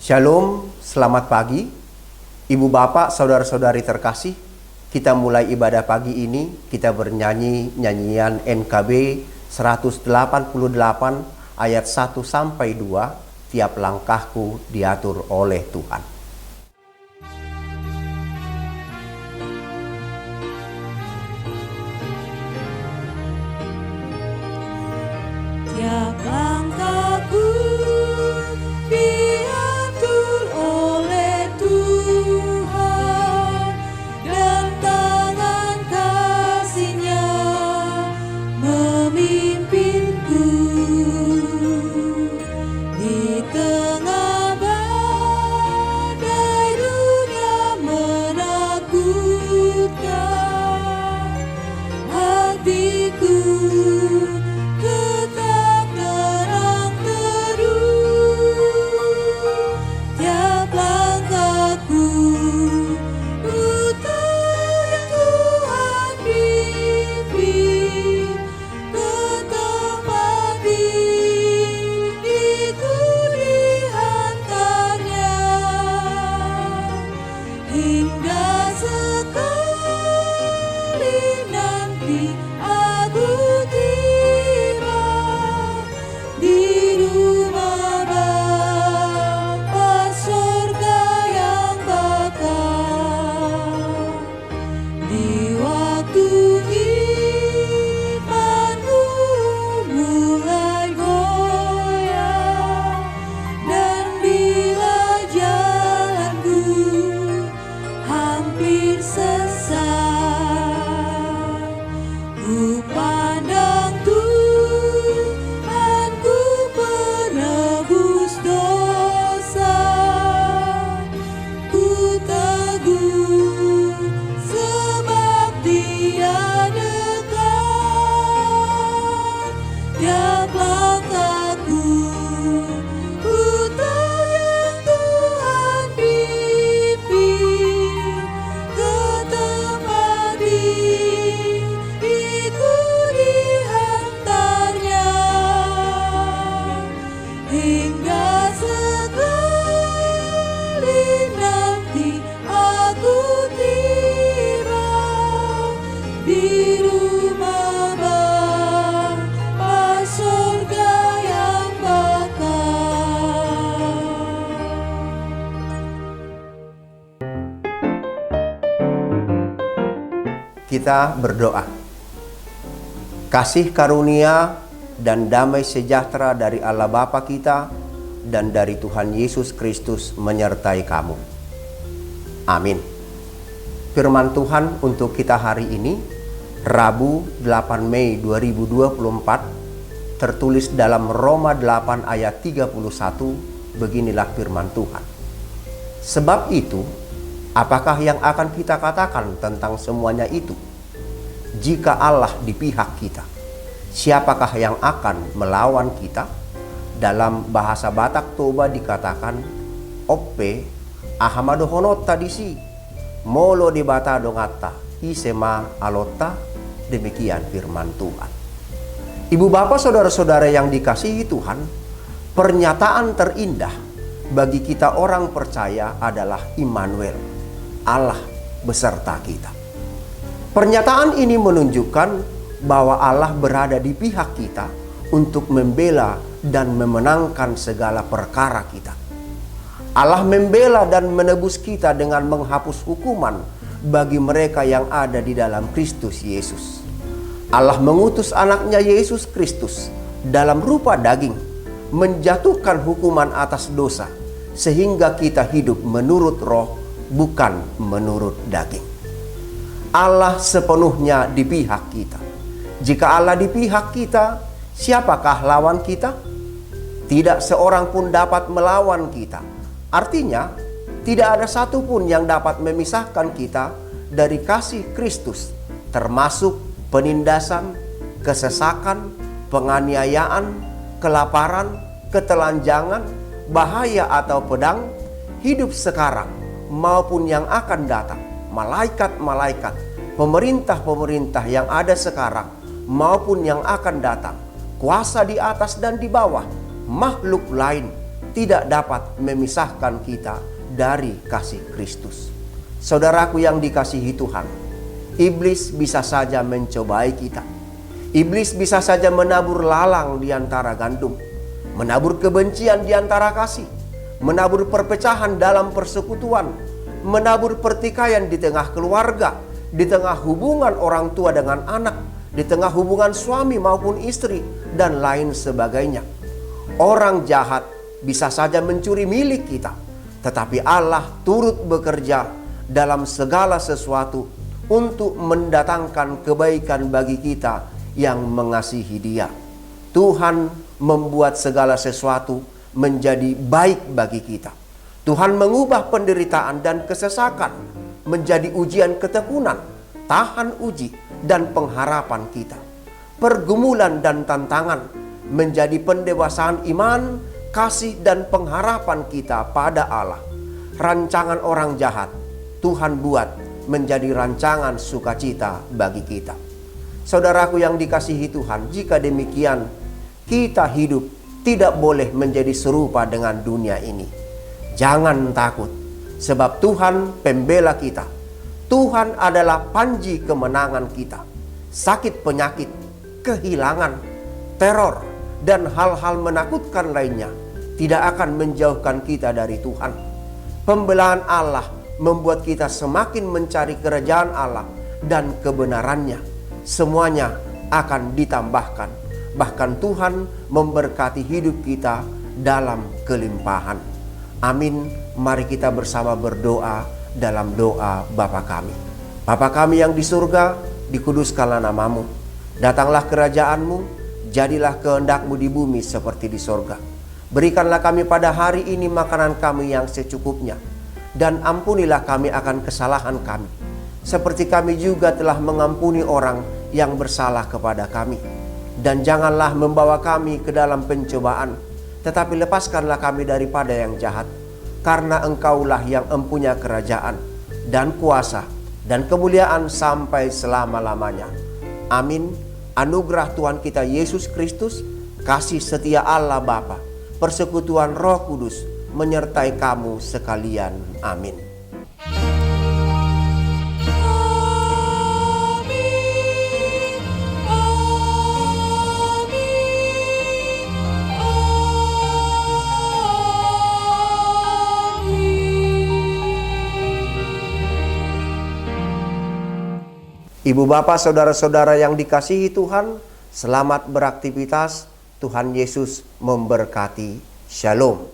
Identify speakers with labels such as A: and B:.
A: Shalom, selamat pagi. Ibu bapak, saudara-saudari terkasih, kita mulai ibadah pagi ini, kita bernyanyi nyanyian NKB 188 ayat 1 sampai 2, tiap langkahku diatur oleh Tuhan.
B: Tiap langkahku diatur oleh Tuhan, dan tangan kasih-Nya memimpinku. Di tengah badai dunia menakutkan, hatiku tetap tenang teduh. Tiap langkahku ku tahu yang Tuhan pimpin ke tempat diriku dihantarnya, hingga sekali nanti aku tiba di rumah Bapa surga yang bakal. Di waktu imanku mulai goyah, dan bila jalanku hampir sesat, ku pandang Tuhanku penebus dosa. Ku teguh sebab Dia dekat. Tiap langkahku ku tahu yang Tuhan pimpin ke tempat diriku dihantarnya, hingga sekali nanti aku tiba di rumah Bapa surga yang bakal.
A: Kita berdoa. Kasih karunia dan damai sejahtera dari Allah Bapa kita dan dari Tuhan Yesus Kristus menyertai kamu. Amin. Firman Tuhan untuk kita hari ini, Rabu 8 Mei 2024, tertulis dalam Roma 8 ayat 31, beginilah firman Tuhan. Sebab itu, apakah yang akan kita katakan tentang semuanya itu? Jika Allah di pihak kita, siapakah yang akan melawan kita? Dalam bahasa Batak Toba dikatakan, Oppe ahamadohonot tadisi, molo di bata dongata, isema alota. Demikian firman Tuhan. Ibu bapak saudara-saudara yang dikasihi Tuhan, pernyataan terindah bagi kita orang percaya adalah Immanuel, Allah beserta kita. Pernyataan ini menunjukkan bahwa Allah berada di pihak kita untuk membela dan memenangkan segala perkara kita. Allah membela dan menebus kita dengan menghapus hukuman bagi mereka yang ada di dalam Kristus Yesus. Allah mengutus anaknya Yesus Kristus dalam rupa daging, menjatuhkan hukuman atas dosa, sehingga kita hidup menurut roh, bukan menurut daging. Allah sepenuhnya di pihak kita. Jika Allah di pihak kita, siapakah lawan kita? Tidak seorang pun dapat melawan kita. Artinya, tidak ada satupun yang dapat memisahkan kita dari kasih Kristus, termasuk penindasan, kesesakan, penganiayaan, kelaparan, ketelanjangan, bahaya atau pedang, hidup sekarang maupun yang akan datang, malaikat-malaikat, pemerintah-pemerintah yang ada sekarang maupun yang akan datang, kuasa di atas dan di bawah, makhluk lain, tidak dapat memisahkan kita dari kasih Kristus. Saudaraku yang dikasihi Tuhan, iblis bisa saja mencobai kita. Iblis bisa saja menabur lalang di antara gandum, menabur kebencian di antara kasih, menabur perpecahan dalam persekutuan, menabur pertikaian di tengah keluarga, di tengah hubungan orang tua dengan anak, di tengah hubungan suami maupun istri, dan lain sebagainya. Orang jahat bisa saja mencuri milik kita, tetapi Allah turut bekerja dalam segala sesuatu untuk mendatangkan kebaikan bagi kita yang mengasihi Dia. Tuhan membuat segala sesuatu menjadi baik bagi kita. Tuhan mengubah penderitaan dan kesesakan menjadi ujian ketekunan, tahan uji, dan pengharapan kita. Pergumulan dan tantangan menjadi pendewasaan iman, kasih, dan pengharapan kita pada Allah. Rancangan orang jahat Tuhan buat menjadi rancangan sukacita bagi kita. Saudaraku yang dikasihi Tuhan, jika demikian, kita hidup tidak boleh menjadi serupa dengan dunia ini. Jangan takut, sebab Tuhan pembela kita. Tuhan adalah panji kemenangan kita. Sakit penyakit, kehilangan, teror, dan hal-hal menakutkan lainnya tidak akan menjauhkan kita dari Tuhan. Pembelaan Allah membuat kita semakin mencari kerajaan Allah dan kebenarannya. Semuanya akan ditambahkan. Bahkan Tuhan memberkati hidup kita dalam kelimpahan. Amin. Mari kita bersama berdoa dalam doa Bapa kami. Bapa kami yang di surga, dikuduskanlah namamu. Datanglah kerajaanmu, jadilah kehendak-Mu di bumi seperti di sorga. Berikanlah kami pada hari ini makanan kami yang secukupnya. Dan ampunilah kami akan kesalahan kami, seperti kami juga telah mengampuni orang yang bersalah kepada kami. Dan janganlah membawa kami ke dalam pencobaan, tetapi lepaskanlah kami daripada yang jahat. Karena Engkaulah yang empunya kerajaan, dan kuasa, dan kemuliaan sampai selama-lamanya. Amin. Anugerah Tuhan kita Yesus Kristus, kasih setia Allah Bapa, persekutuan Roh Kudus menyertai kamu sekalian. Amin. Ibu bapak saudara-saudara yang dikasihi Tuhan, selamat beraktivitas. Tuhan Yesus memberkati. Shalom.